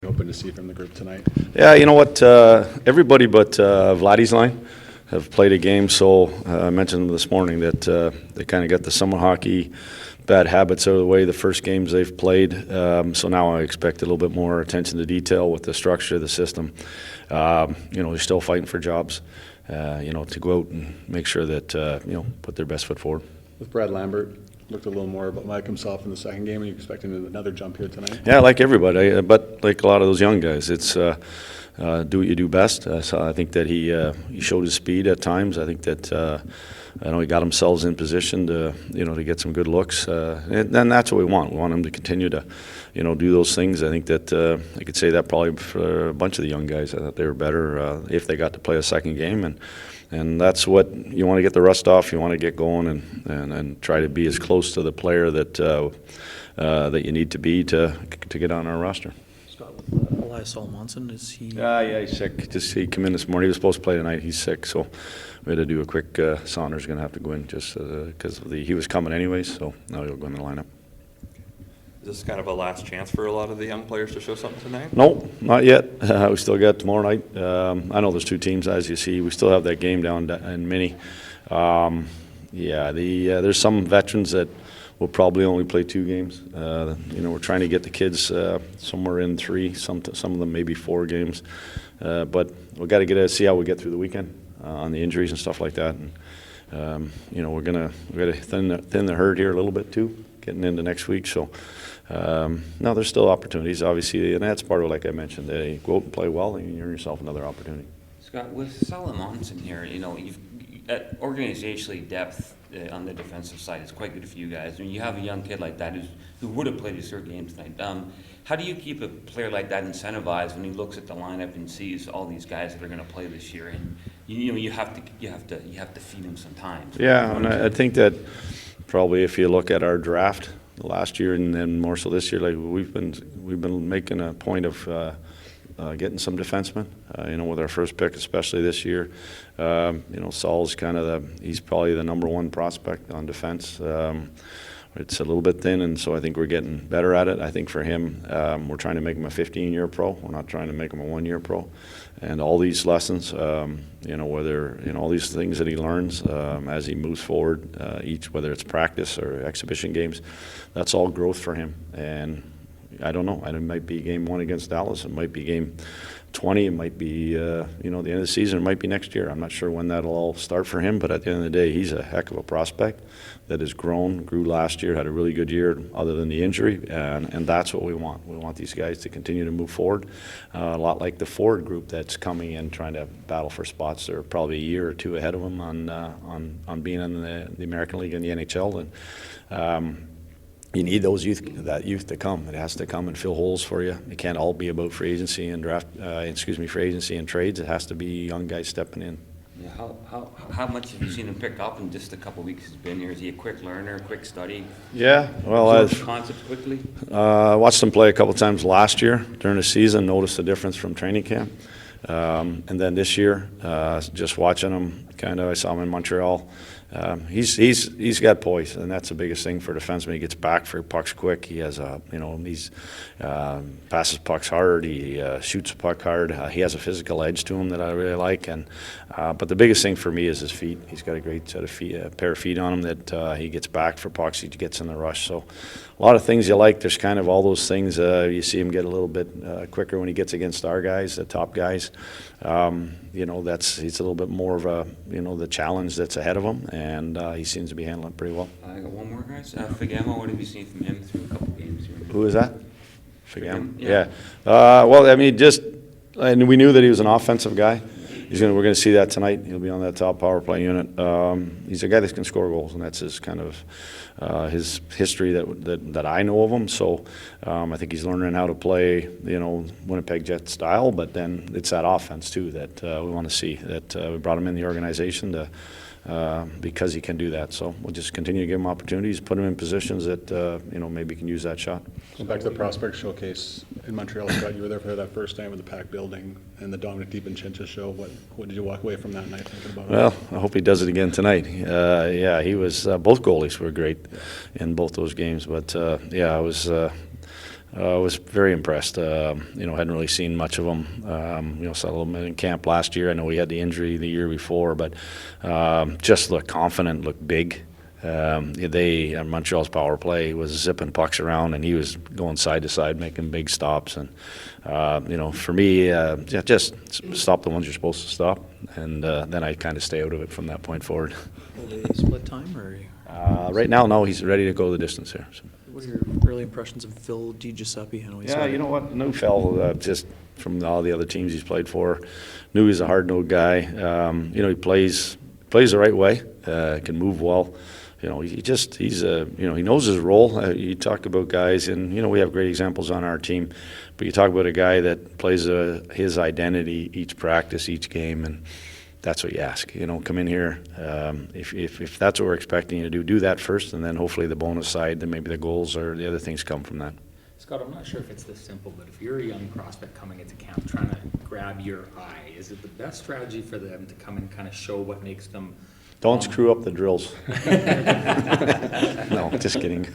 Hoping to see from the group tonight? Yeah, you know what? Everybody but Vladdy's line have played a game. So I mentioned this morning that they kind of got the summer hockey bad habits out of the way the first games they've played. So now I expect a little bit more attention to detail with the structure of the system. They're still fighting for jobs. To go out and make sure that put their best foot forward. With Brad Lambert, looked a little more like himself in the second game. Are you expecting another jump here tonight? Yeah, like everybody, but like a lot of those young guys, it's do what you do best. So I think that he showed his speed at times. I think that he got himself in position to get some good looks, and that's what we want. We want him to continue to do those things. I think that I could say that probably for a bunch of the young guys. I thought they were better if they got to play a second game, and that's what you want to get the rust off. You want to get going and try to be as close to the player that that you need to be to get on our roster. Scott, with Elias Salomonsson, is he? Yeah, he's sick. Just he came in this morning. He was supposed to play tonight. He's sick, so we had to do a quick. Saunders going to have to go in just because he was coming anyways. So now he'll go in the lineup. Is this kind of a last chance for a lot of the young players to show something tonight? No, not yet. We still got tomorrow night. I know there's two teams, as you see. We still have that game down in Mini. There's some veterans that will probably only play 2 games. We're trying to get the kids somewhere in 3, some of them maybe 4 games. But we've got to see how we get through the weekend on the injuries and stuff like that. And, we've got to thin the herd here a little bit too, getting into next week. So. No, there's still opportunities, obviously, and that's part of, like I mentioned, they go out and play well, and you earn yourself another opportunity. Scott, with Salomonsson here, you've organizationally depth on the defensive side is quite good for you guys. I mean, you have a young kid like that who would have played his third game tonight. How do you keep a player like that incentivized when he looks at the lineup and sees all these guys that are going to play this year, and you have to feed him some time? Yeah, and I think that probably if you look at our draft last year and then more so this year, like we've been making a point of getting some defensemen. With our first pick, especially this year. Saul's he's probably the number 1 prospect on defense. It's a little bit thin, and so I think we're getting better at it. I think for him, we're trying to make him a 15-year pro. We're not trying to make him a 1-year pro. And all these lessons, all these things that he learns as he moves forward, whether it's practice or exhibition games, that's all growth for him. And I don't know. It might be game 1 against Dallas. It might be game 20. It might be, the end of the season. It might be next year. I'm not sure when that'll all start for him, but at the end of the day, he's a heck of a prospect that has grew last year, had a really good year other than the injury, and that's what we want. We want these guys to continue to move forward, a lot like the Ford group that's coming in trying to battle for spots. They're probably a year or 2 ahead of them on being in the American League and the NHL, and you need that youth to come. It has to come and fill holes for you. It can't all be about free agency and free agency and trades. It has to be young guys stepping in. Yeah, how much have you seen him pick up in just a couple of weeks he's been here? Is he a quick learner, quick study? Yeah, well, I've concepts quickly. Watched him play a couple times last year during the season. Noticed the difference from training camp, and then this year, just watching him. I saw him in Montreal. He's got poise, and that's the biggest thing for a defenseman. He gets back for pucks quick. He has he's passes pucks hard. He shoots puck hard. He has a physical edge to him that I really like. But the biggest thing for me is his feet. He's got a great set of feet, a pair of feet on him that he gets back for pucks. He gets in the rush. So a lot of things you like. There's kind of all those things. You see him get a little bit quicker when he gets against our guys, the top guys. He's a little bit more of the challenge that's ahead of him, and he seems to be handling it pretty well. I got one more, guys. Fagemo, what have you seen from him through a couple games here? Who is that? Fagemo? Yeah. And we knew that he was an offensive guy. We're going to see that tonight. He'll be on that top power play unit. He's a guy that can score goals, and that's his kind of his history that I know of him. So I think he's learning how to play, Winnipeg Jets style. But then it's that offense too that we want to see. That we brought him in the organization because he can do that. So we'll just continue to give him opportunities, put him in positions that maybe can use that shot. So back to the prospect showcase in Montreal, Scott. You were there for that first time with the packed building and the Domenic DiVincentiis show. What did you walk away from that night thinking about? Well, I hope he does it again tonight. He was. Both goalies were great in both those games. But it was. was very impressed. Hadn't really seen much of him. Saw him in camp last year. I know he had the injury the year before, but just looked confident, looked big. Montreal's power play was zipping pucks around, and he was going side to side, making big stops. And for me, just stop the ones you're supposed to stop, and then I kind of stay out of it from that point forward. will they split time, or? Right now, no, he's ready to go the distance here. So. What are your early impressions of Phil Di Giuseppe? I know he's You know what? Knew Phil just from all the other teams he's played for. Knew he's a hard-nosed guy. He plays the right way. Can move well. He knows his role. You talk about guys, and we have great examples on our team. But you talk about a guy that plays his identity each practice, each game, and that's what you ask. Come in here. If that's what we're expecting you to do that first, and then hopefully the bonus side, then maybe the goals or the other things come from that. Scott, I'm not sure if it's this simple, but if you're a young prospect coming into camp trying to grab your eye, is it the best strategy for them to come and kind of show what makes them? Don't screw up the drills. No, just kidding.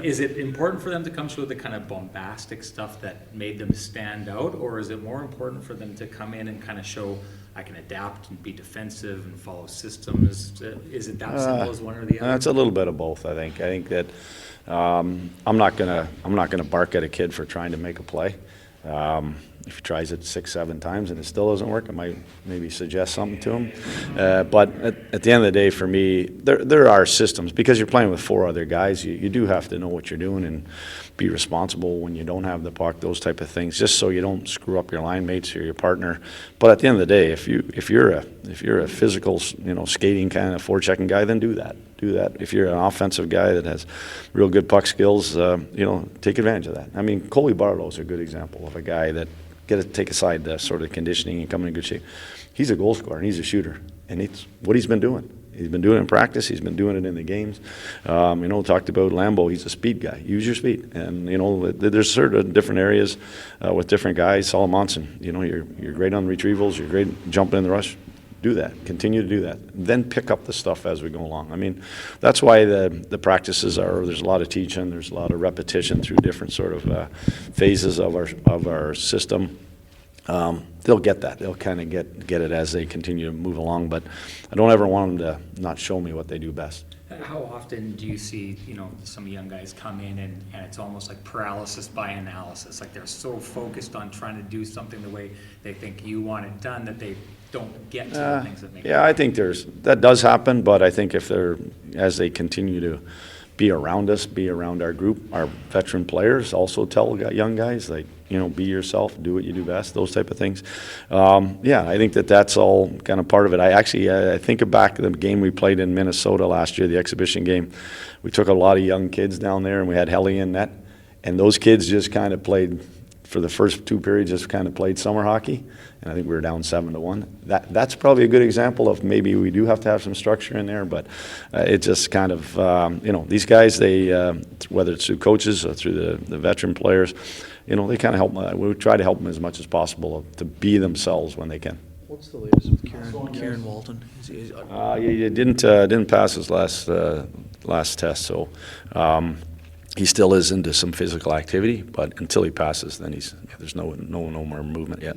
Is it important for them to come show the kind of bombastic stuff that made them stand out, or is it more important for them to come in and kind of show I can adapt and be defensive and follow systems? Is it that simple as one or the other? It's a little bit of both. I think that I'm not gonna bark at a kid for trying to make a play. If he tries it 6-7 times and it still doesn't work, I might maybe suggest something to him. But at the end of the day, for me, there are systems. Because you're playing with 4 other guys, you do have to know what you're doing and be responsible when you don't have the puck, those type of things, just so you don't screw up your line mates or your partner. But at the end of the day, if you're a physical, skating kind of forechecking guy, then do that. If you're an offensive guy that has real good puck skills, take advantage of that. I mean, Coley Barlow's a good example of a guy that take aside the sort of conditioning and come in good shape. He's a goal scorer and he's a shooter, and it's what he's been doing. He's been doing it in practice. He's been doing it in the games. Talked about Lambeau. He's a speed guy. Use your speed. And there's certain different areas with different guys. Salomonsson, you're great on retrievals. You're great jumping in the rush. Do that. Continue to do that. Then pick up the stuff as we go along. I mean, that's why the practices there's a lot of teaching. There's a lot of repetition through different sort of phases of our system. They'll get that. They'll kind of get it as they continue to move along. But I don't ever want them to not show me what they do best. How often do you see, some young guys come in and it's almost like paralysis by analysis? Like they're so focused on trying to do something the way they think you want it done that they don't get to the things that make it. I think that does happen, but I think as they continue to be around us, be around our group, our veteran players also tell young guys, like, be yourself, do what you do best, those type of things. I think that's all kind of part of it. I think back to the game we played in Minnesota last year, the exhibition game. We took a lot of young kids down there, and we had Helly in net, and those kids just kind of played, for the first 2 periods, just kind of played summer hockey, and I think we were down 7-1. That's probably a good example of maybe we do have to have some structure in there, but it just kind of, these guys, they, whether it's through coaches or through the veteran players, they kind of help. We try to help them as much as possible to be themselves when they can. What's the latest with Kieron Walton? He didn't pass his last test, so he still is into some physical activity. But until he passes, then there's no more movement yet.